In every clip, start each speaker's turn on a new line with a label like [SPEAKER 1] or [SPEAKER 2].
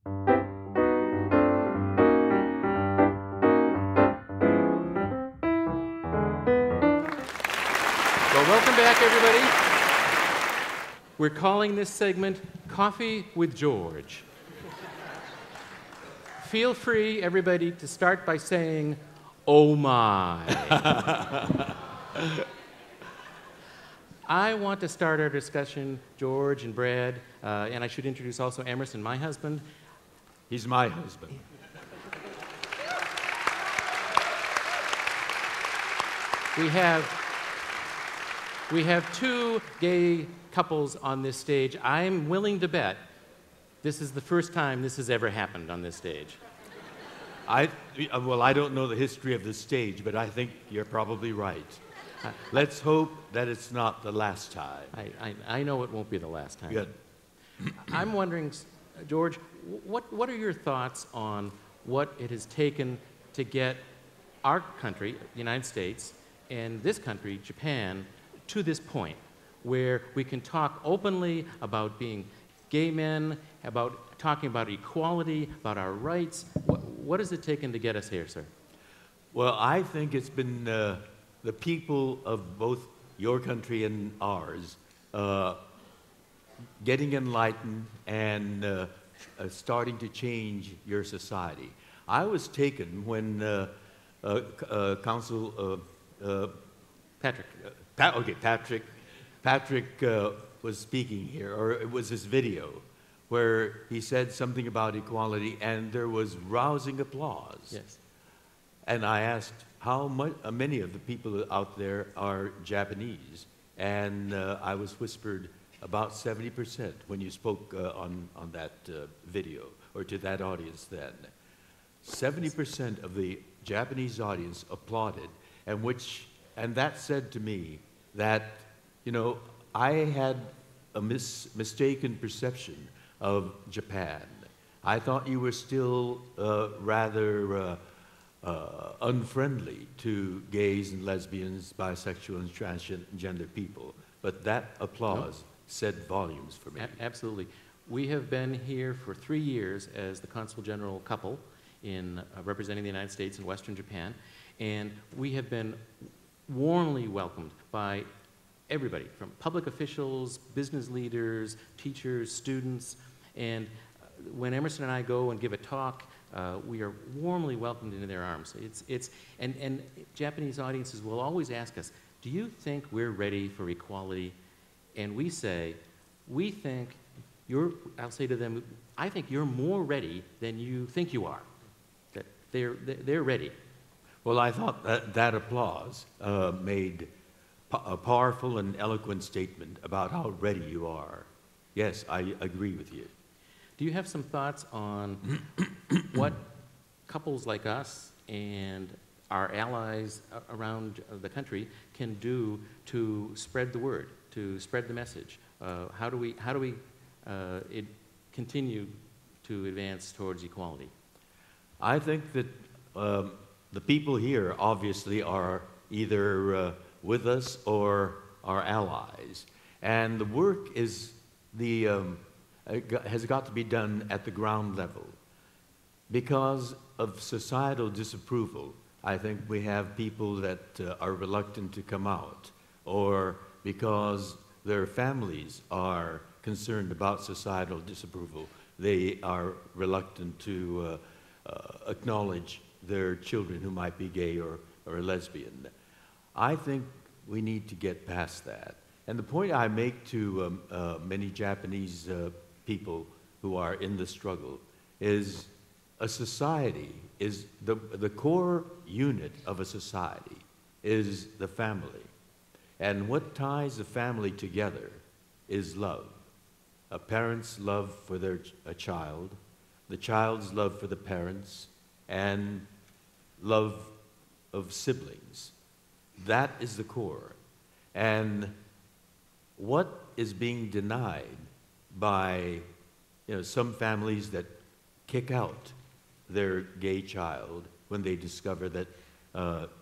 [SPEAKER 1] Well, welcome back, everybody. We're calling this segment Coffee with George. Feel free, everybody, to start by saying, "Oh my." I want to start our discussion, George and Brad, and I should introduce also Emerson, my husband.
[SPEAKER 2] He's my husband.
[SPEAKER 1] We have two gay couples on this stage. I'm willing to bet this is the first time this has ever happened on this stage.
[SPEAKER 2] Well, I don't know the history of the stage, but I think you're probably right. Let's hope that it's not the last time.
[SPEAKER 1] I know it won't be the last time.
[SPEAKER 2] Good.
[SPEAKER 1] I'm wondering, George, what are your thoughts on what it has taken to get our country, the United States, and this country, Japan, to this point where we can talk openly about being gay men, about talking about equality, about our rights? What has it taken to get us here, sir?
[SPEAKER 2] Well, I think it's been the people of both your country and ours getting enlightened and starting to change your society. I was taken when Patrick was speaking here, or it was his video, where he said something about equality, and there was rousing applause.
[SPEAKER 1] Yes.
[SPEAKER 2] And I asked how many of the people out there are Japanese, and I was whispered about 70% when you spoke on that video, or to that audience then. 70% of the Japanese audience applauded, and that said to me that, you know, I had a mistaken perception of Japan. I thought you were still rather unfriendly to gays and lesbians, bisexual and transgender people. But that applause said volumes for me.
[SPEAKER 1] Absolutely. We have been here for 3 years as the Consul General couple in representing the United States in Western Japan, and we have been warmly welcomed by everybody, from public officials, business leaders, teachers, students, and when Emerson and I go and give a talk, we are warmly welcomed into their arms. And Japanese audiences will always ask us, do you think we're ready for equality? And we say, I'll say to them, I think you're more ready than you think you are. That they're ready.
[SPEAKER 2] Well, I thought that applause made a powerful and eloquent statement about how ready you are. Yes, I agree with you.
[SPEAKER 1] Do you have some thoughts on what couples like us and our allies around the country can do to spread the word, to spread the message? How do we continue to advance towards equality?
[SPEAKER 2] I think that the people here obviously are either with us or our allies, and the work has got to be done at the ground level. Because of societal disapproval, I think we have people that are reluctant to come out, or because their families are concerned about societal disapproval, they are reluctant to acknowledge their children who might be gay or lesbian. I think we need to get past that. And the point I make to many Japanese people who are in the struggle is a society is the core unit of a society is the family. And what ties the family together is love. A parent's love for a child, the child's love for the parents, and love of siblings. That is the core. And what is being denied by some families that kick out their gay child when they discover that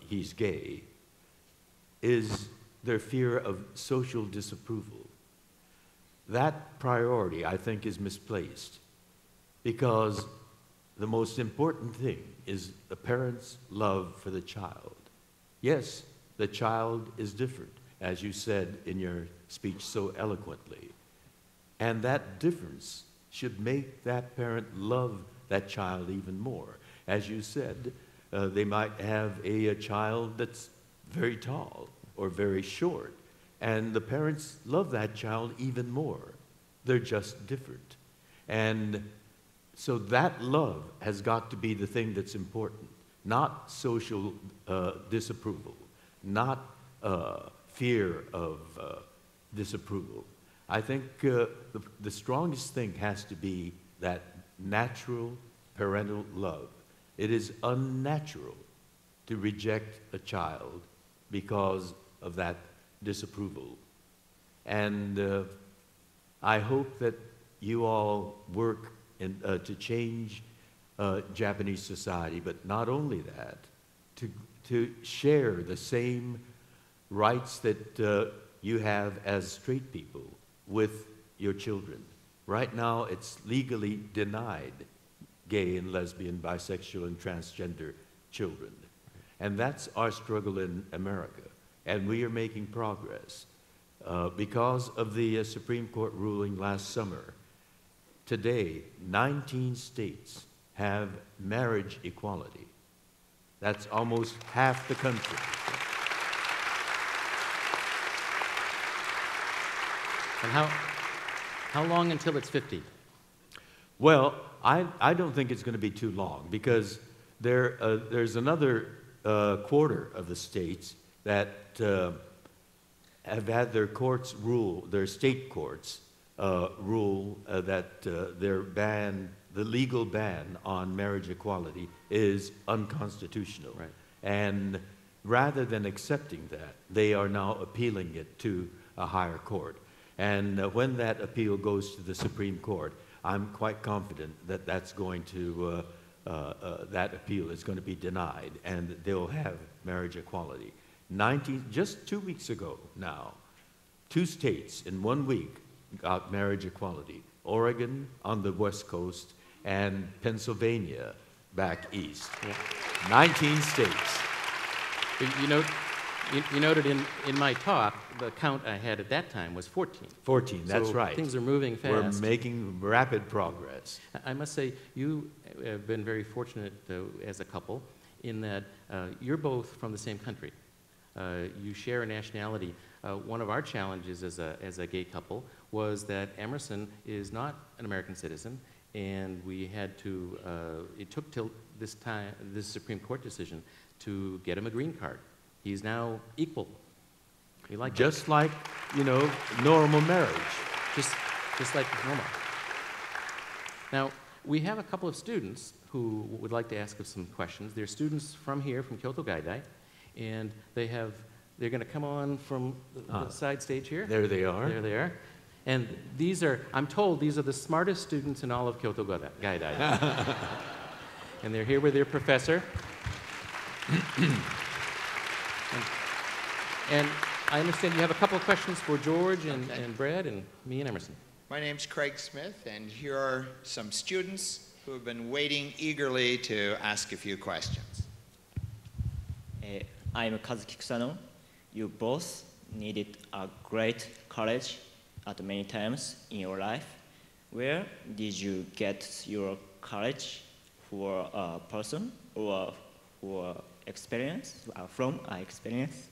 [SPEAKER 2] he's gay is their fear of social disapproval. That priority, I think, is misplaced, because the most important thing is the parent's love for the child. Yes, the child is different, as you said in your speech so eloquently. And that difference should make that parent love that child even more. As you said, they might have a child that's very tall or very short, and the parents love that child even more. They're just different. And so that love has got to be the thing that's important, not social disapproval, not fear of disapproval. I think the strongest thing has to be that natural parental love. It is unnatural to reject a child because of that disapproval. And I hope that you all work to change Japanese society, but not only that, to share the same rights that you have as straight people with your children. Right now, it's legally denied gay and lesbian, bisexual, and transgender children. And that's our struggle in America. And we are making progress. Because of the Supreme Court ruling last summer, today, 19 states have marriage equality. That's almost half the country.
[SPEAKER 1] And how long until it's 50?
[SPEAKER 2] Well, I don't think it's going to be too long, because there's another quarter of the states that have had their courts rule, their state courts rule that the legal ban on marriage equality is unconstitutional.
[SPEAKER 1] Right.
[SPEAKER 2] And rather than accepting that, they are now appealing it to a higher court. And when that appeal goes to the Supreme Court, I'm quite confident that that's going to, that appeal is going to be denied, and they'll have marriage equality. Just 2 weeks ago now, 2 states in 1 week got marriage equality. Oregon on the West Coast and Pennsylvania back east.
[SPEAKER 1] Yeah.
[SPEAKER 2] 19 states.
[SPEAKER 1] You noted in my talk, the count I had at that time was 14.
[SPEAKER 2] 14, that's
[SPEAKER 1] so
[SPEAKER 2] right.
[SPEAKER 1] Things are moving fast.
[SPEAKER 2] We're making rapid progress.
[SPEAKER 1] I must say, you have been very fortunate as a couple in that you're both from the same country. You share a nationality. One of our challenges as a gay couple was that Emerson is not an American citizen, and we had to, it took till this Supreme Court decision to get him a green card. He's now equal. We like
[SPEAKER 2] just
[SPEAKER 1] that.
[SPEAKER 2] Like, normal marriage.
[SPEAKER 1] Just like normal. Now, we have a couple of students who would like to ask us some questions. They're students from here, from Kyoto Gaidai, and they're going to come on from the side stage here.
[SPEAKER 2] There they are.
[SPEAKER 1] There they are. And I'm told these are the smartest students in all of Kyoto Gaidai. And they're here with their professor. And I understand you have a couple of questions for George and Brad and me and Emerson.
[SPEAKER 3] My name's Craig Smith, and here are some students who have been waiting eagerly to ask a few questions.
[SPEAKER 4] I'm Kazuki Kusano. You both needed a great courage at many times in your life. Where did you get your courage for a person or for experience, from an experience?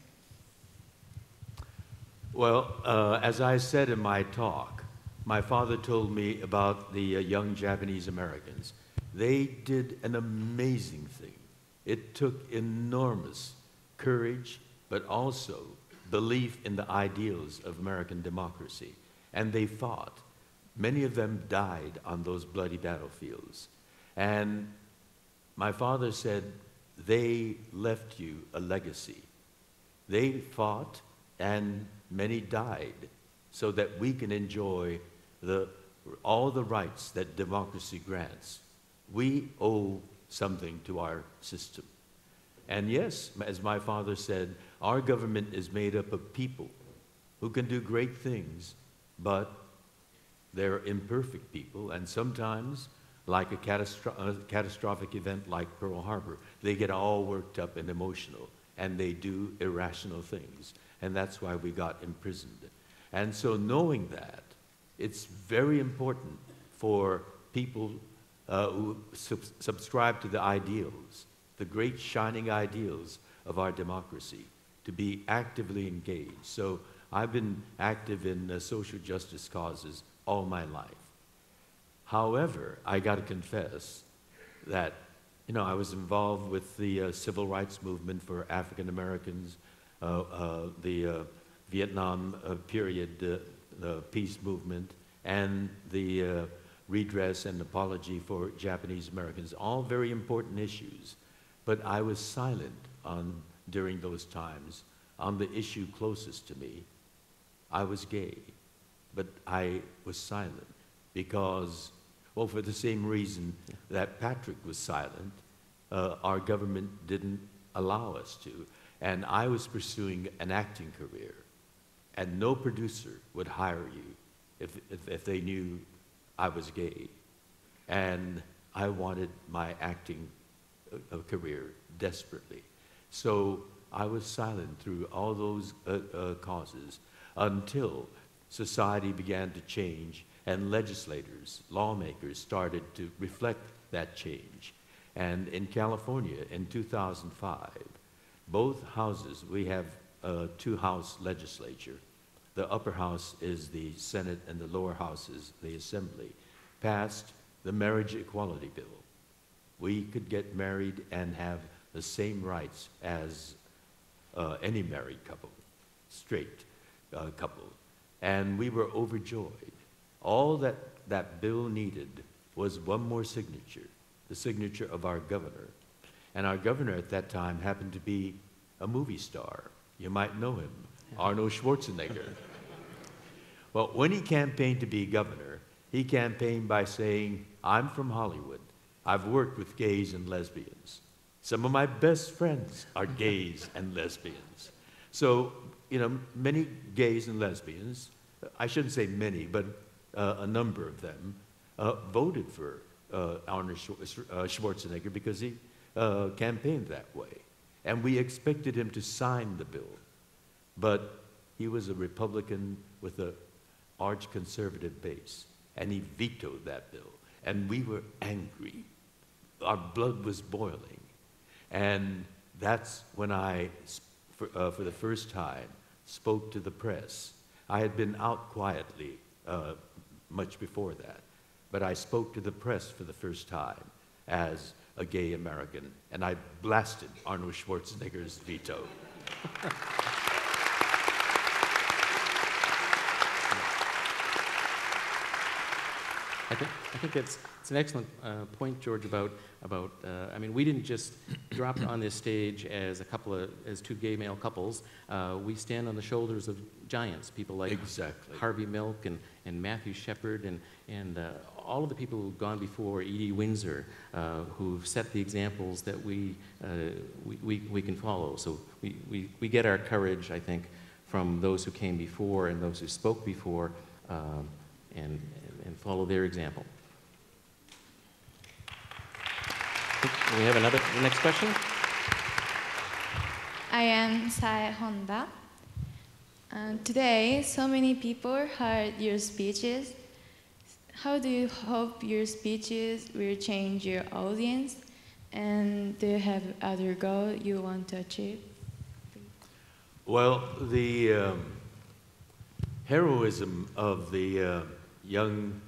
[SPEAKER 2] Well, as I said in my talk, my father told me about the young Japanese Americans. They did an amazing thing. It took enormous courage, but also belief in the ideals of American democracy. And they fought. Many of them died on those bloody battlefields. And my father said, they left you a legacy. They fought, and many died, so that we can enjoy all the rights that democracy grants. We owe something to our system. And yes, as my father said, our government is made up of people who can do great things, but they're imperfect people, and sometimes like a catastrophic event like Pearl Harbor, they get all worked up and emotional, and they do irrational things. And that's why we got imprisoned. And so knowing that, it's very important for people who subscribe to the ideals, the great shining ideals of our democracy, to be actively engaged. So I've been active in social justice causes all my life. However, I got to confess that, I was involved with the civil rights movement for African Americans, the Vietnam period peace movement, and the redress and apology for Japanese Americans, all very important issues. But I was silent during those times on the issue closest to me. I was gay, but I was silent because, well, for the same reason that Patrick was silent, our government didn't allow us to. And I was pursuing an acting career, and no producer would hire you if they knew I was gay. And I wanted my acting career desperately. So I was silent through all those causes until society began to change and legislators, lawmakers started to reflect that change. And in California in 2005, both houses, we have a two-house legislature. The upper house is the Senate and the lower house is the Assembly, passed the marriage equality bill. We could get married and have the same rights as any married couple, straight couple. And we were overjoyed. All that bill needed was one more signature, the signature of our governor. And our governor at that time happened to be a movie star. You might know him, Arnold Schwarzenegger. Well, when he campaigned to be governor, he campaigned by saying, "I'm from Hollywood. I've worked with gays and lesbians. Some of my best friends are gays and lesbians." So, many gays and lesbians, I shouldn't say many, but a number of them, voted for Arnold Schwarzenegger because he campaigned that way. And we expected him to sign the bill. But he was a Republican with an arch conservative base, and he vetoed that bill. And we were angry. Our blood was boiling. And that's when I, for the first time, spoke to the press. I had been out quietly much before that, but I spoke to the press for the first time as a gay American, and I blasted Arnold Schwarzenegger's veto.
[SPEAKER 1] I think it's an excellent point, George, about I mean, we didn't just drop on this stage as two gay male couples. We stand on the shoulders of giants, people like
[SPEAKER 2] Exactly.
[SPEAKER 1] Harvey Milk and Matthew Shepard and all of the people who've gone before, Edie Windsor, who've set the examples that we can follow. So we get our courage, I think, from those who came before and those who spoke before, and follow their example. We have the next question.
[SPEAKER 5] I am Sae Honda. Today, so many people heard your speeches. How do you hope your speeches will change your audience? And do you have other goals you want to achieve?
[SPEAKER 2] Well, the heroism of the young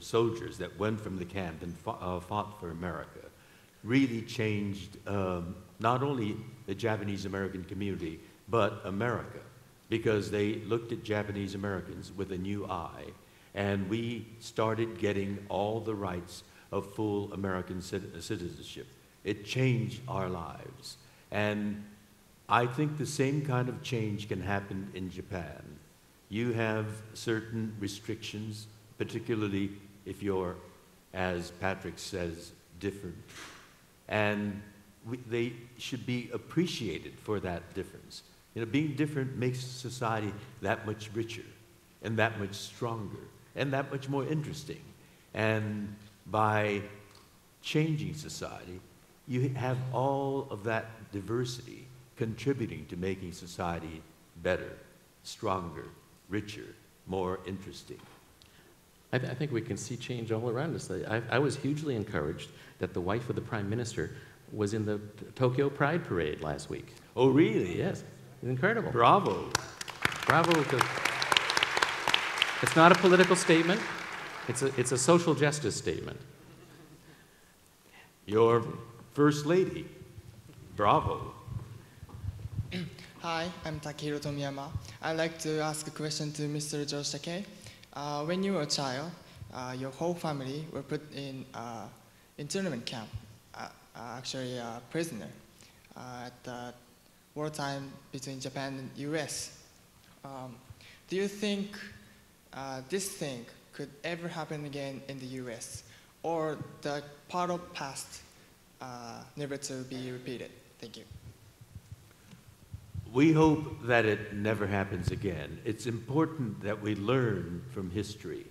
[SPEAKER 2] soldiers that went from the camp and fought for America really changed not only the Japanese American community, but America, because they looked at Japanese Americans with a new eye, and we started getting all the rights of full American citizenship. It changed our lives. And I think the same kind of change can happen in Japan. You have certain restrictions, particularly if you're, as Patrick says, different. And they should be appreciated for that difference. Being different makes society that much richer and that much stronger and that much more interesting. And by changing society, you have all of that diversity contributing to making society better, stronger, richer, more interesting.
[SPEAKER 1] I think we can see change all around us. I was hugely encouraged that the wife of the Prime Minister was in the Tokyo Pride Parade last week.
[SPEAKER 2] Oh, really?
[SPEAKER 1] Yes, it's incredible.
[SPEAKER 2] Bravo.
[SPEAKER 1] Bravo. It's not a political statement. It's a social justice statement.
[SPEAKER 2] Your First Lady. Bravo.
[SPEAKER 6] Hi, I'm Takei Tomiyama. I'd like to ask a question to Mr. George Takei. When you were a child, your whole family were put in internment camp, actually a prisoner, at the wartime between Japan and US. Do you think this thing could ever happen again in the US, or the part of past never to be repeated? Thank you.
[SPEAKER 2] We hope that it never happens again. It's important that we learn from history.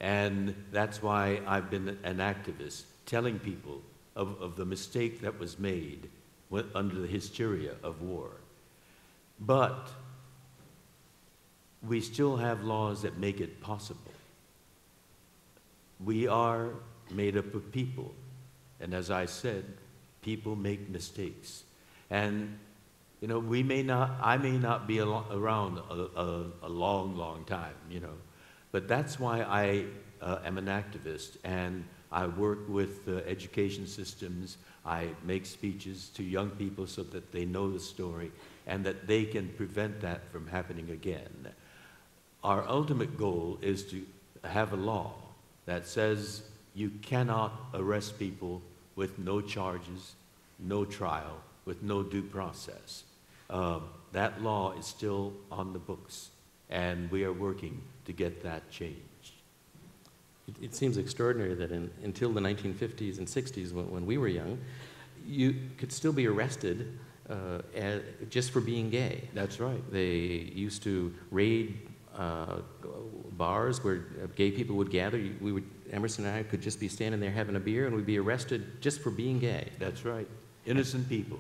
[SPEAKER 2] And that's why I've been an activist, telling people of the mistake that was made under the hysteria of war. But we still have laws that make it possible. We are made up of people. And as I said, people make mistakes. And you know, I may not be around a long, long time, you know, but that's why I am an activist, and I work with education systems. I make speeches to young people so that they know the story and that they can prevent that from happening again. Our ultimate goal is to have a law that says you cannot arrest people with no charges, no trial, with no due process. That law is still on the books, and we are working to get that changed.
[SPEAKER 1] It seems extraordinary that until the 1950s and 60s, when we were young, you could still be arrested just for being gay.
[SPEAKER 2] That's right.
[SPEAKER 1] They used to raid bars where gay people would gather. Emerson and I could just be standing there having a beer, and we'd be arrested just for being gay.
[SPEAKER 2] That's right. Innocent people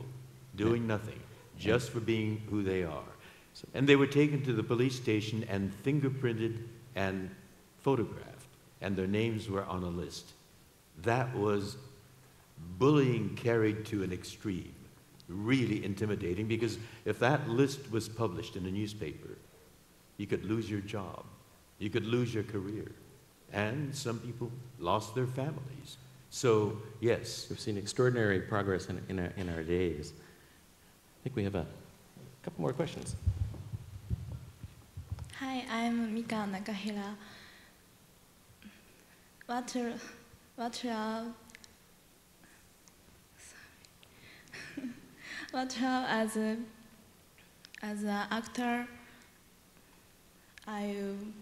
[SPEAKER 2] doing nothing, just for being who they are. And they were taken to the police station and fingerprinted and photographed, and their names were on a list. That was bullying carried to an extreme, really intimidating, because if that list was published in a newspaper, you could lose your job, you could lose your career, and some people lost their families. So, yes.
[SPEAKER 1] We've seen extraordinary progress in our days. I think we have a couple more questions.
[SPEAKER 7] Hi, I'm Mika Nakahira. As an actor, I'm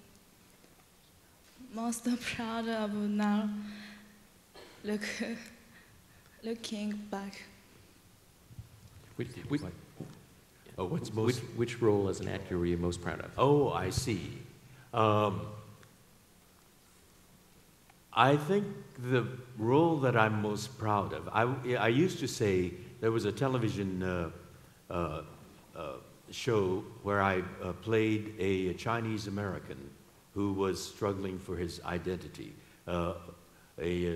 [SPEAKER 7] most proud of now looking back.
[SPEAKER 1] Which role as an actor were you most proud of?
[SPEAKER 2] Oh, I see. I think the role that I'm most proud of, I used to say there was a television show where I played a Chinese American who was struggling for his identity, a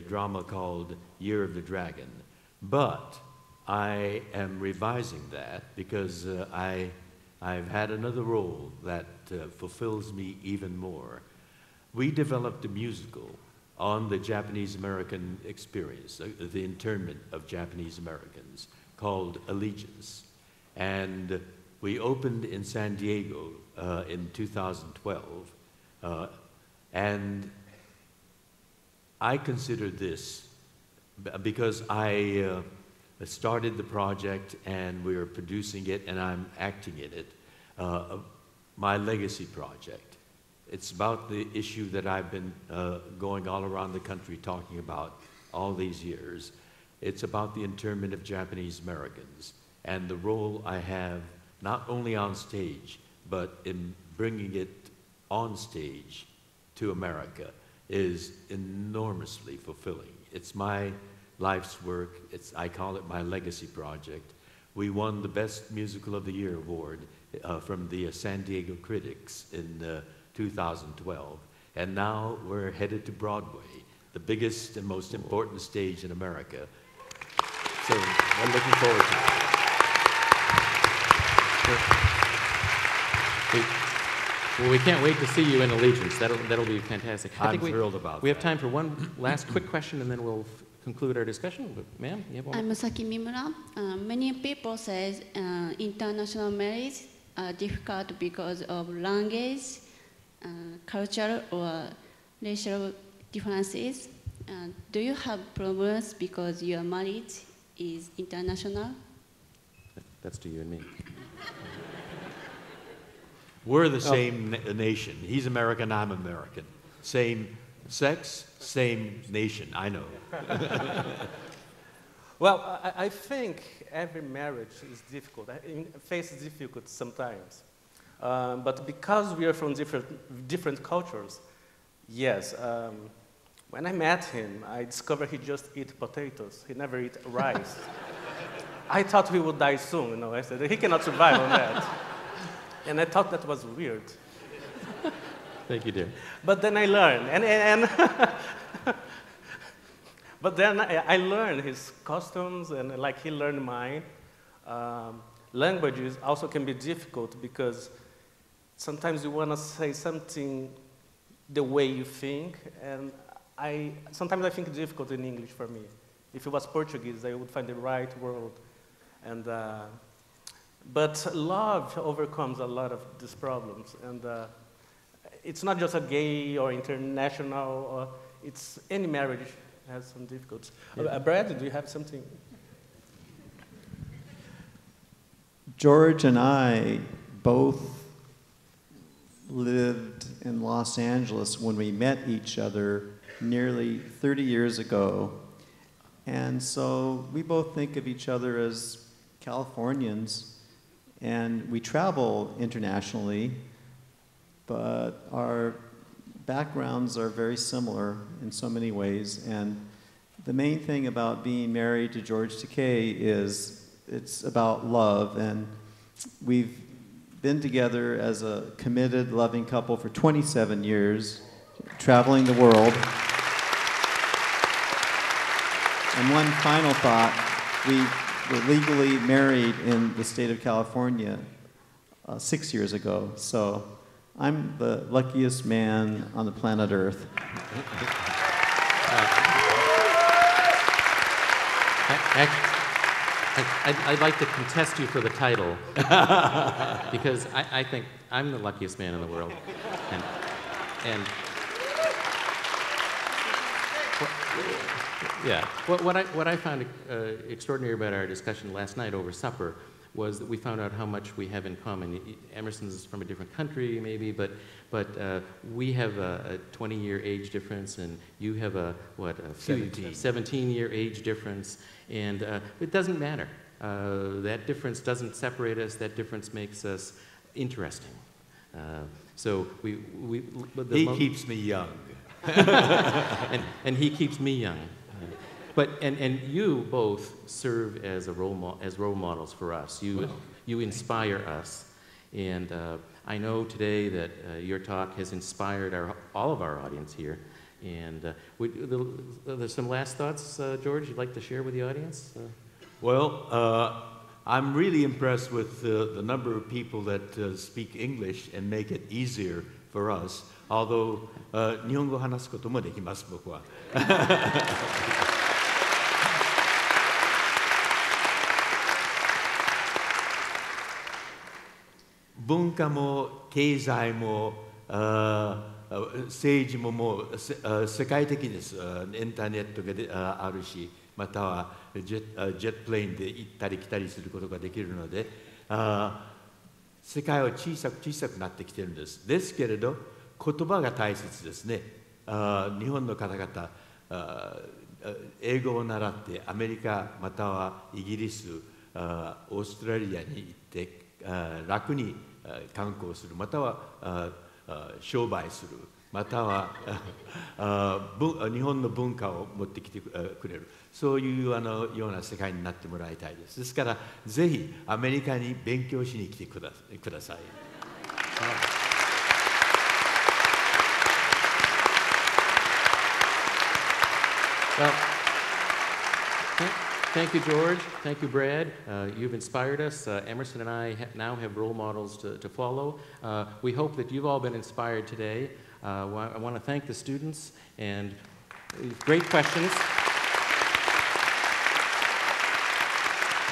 [SPEAKER 2] drama called Year of the Dragon. But I am revising that because I've had another role that fulfills me even more. We developed a musical on the Japanese American experience, the internment of Japanese Americans, called Allegiance. And we opened in San Diego in 2012. And I consider this, because I started the project and we are producing it and I'm acting in it, my legacy project. It's about the issue that I've been going all around the country talking about all these years. It's about the internment of Japanese Americans and the role I have not only on stage, but in bringing it on stage to America is enormously fulfilling. It's my life's work. I call it my legacy project. We won the Best Musical of the Year award from the San Diego Critics in 2012. And now we're headed to Broadway, the biggest and most important stage in America. So I'm looking forward to it.
[SPEAKER 1] Well, we can't wait to see you in Allegiance. That'll be fantastic.
[SPEAKER 2] I'm thrilled about
[SPEAKER 1] we have
[SPEAKER 2] that.
[SPEAKER 1] time for one last quick question, and then we'll conclude our discussion. Ma'am, you have one?
[SPEAKER 8] I'm Saki Mimura. Many people say international marriage are difficult because of language, cultural or racial differences. Do you have problems because your marriage is international?
[SPEAKER 1] That's to you and me.
[SPEAKER 2] We're the same nation. He's American, I'm American. Same sex, same nation, I know.
[SPEAKER 9] Well, I think every marriage is difficult. Faces difficult sometimes. But because we are from different cultures, yes. When I met him, I discovered he just eats potatoes. He never eats rice. I thought he would die soon, you know. I said, he cannot survive on that. And I thought that was weird.
[SPEAKER 1] Thank you, dear.
[SPEAKER 9] But then I learned, but then I learned his customs, and like he learned mine. Languages also can be difficult because sometimes you want to say something the way you think, and sometimes I think it's difficult in English for me. If it was Portuguese, I would find the right word, and. But love overcomes a lot of these problems, and it's not just a gay or international, it's any marriage has some difficulties.
[SPEAKER 1] Yeah.
[SPEAKER 9] Brad, do you have something?
[SPEAKER 10] George and I both lived in Los Angeles when we met each other nearly 30 years ago, and so we both think of each other as Californians. And we travel internationally, but our backgrounds are very similar in so many ways. And the main thing about being married to George Takei is it's about love. And we've been together as a committed, loving couple for 27 years, traveling the world. And one final thought, we were legally married in the state of California 6 years ago. So I'm the luckiest man on the planet Earth.
[SPEAKER 1] I'd like to contest you for the title because I think I'm the luckiest man in the world. And yeah, what I found extraordinary about our discussion last night over supper was that we found out how much we have in common. Emerson's from a different country, maybe, but we have a 20-year age difference, and you have a 17-year age difference, and it doesn't matter. That difference doesn't separate us. That difference makes us interesting. So
[SPEAKER 2] he keeps me young.
[SPEAKER 1] and he keeps me young. And you both serve as role models for us. You inspire us, and I know today that your talk has inspired all of our audience here. And there's some last thoughts, George, you'd like to share with the audience?
[SPEAKER 2] Well, I'm really impressed with the number of people that speak English and make it easier for us. Although 日本語を話すこともできます、僕は。文化も経済も政治ももう世界的です。インターネットがあるし、またはジェットプレーンで行ったり来たりすることができるので、世界は小さくなってきてるんです。ですけれど、言葉が大切ですね。日本の方々、英語を習ってアメリカまたはイギリス、オーストラリアに行って楽に観光するまたは商売する、または日本の文化を持ってきてくれる、そういうような世界になってもらいたいです。ですからぜひアメリカに勉強しに来てください。
[SPEAKER 1] Well, thank you, George. Thank you, Brad. You've inspired us. Emerson and I now have role models to follow. We hope that you've all been inspired today. I want to thank the students and great questions.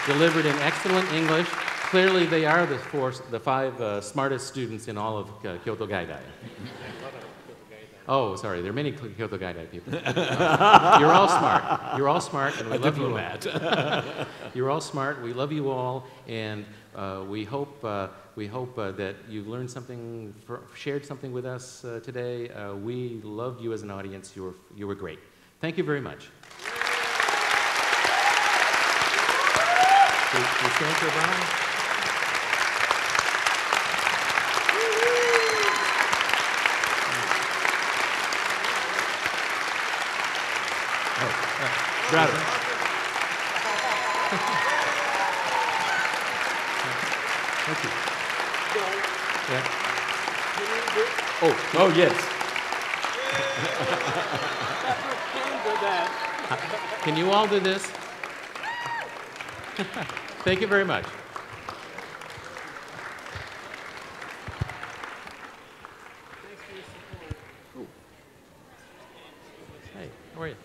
[SPEAKER 1] Delivered in excellent English. Clearly, they are the five smartest students in all of Kyoto Gaidai. Oh, sorry, there are many Kyoto Gaidai people. You're all smart. You're all smart, and we love you all. You're all smart. We love you all, and we hope that you've learned something, shared something with us today. We loved you as an audience. You were great. Thank you very much. We stand for a bow.
[SPEAKER 2] Brother.
[SPEAKER 1] Thank you. Yeah.
[SPEAKER 2] Oh, yes.
[SPEAKER 1] Can you all do this? Thank you very much. Hey, how are you?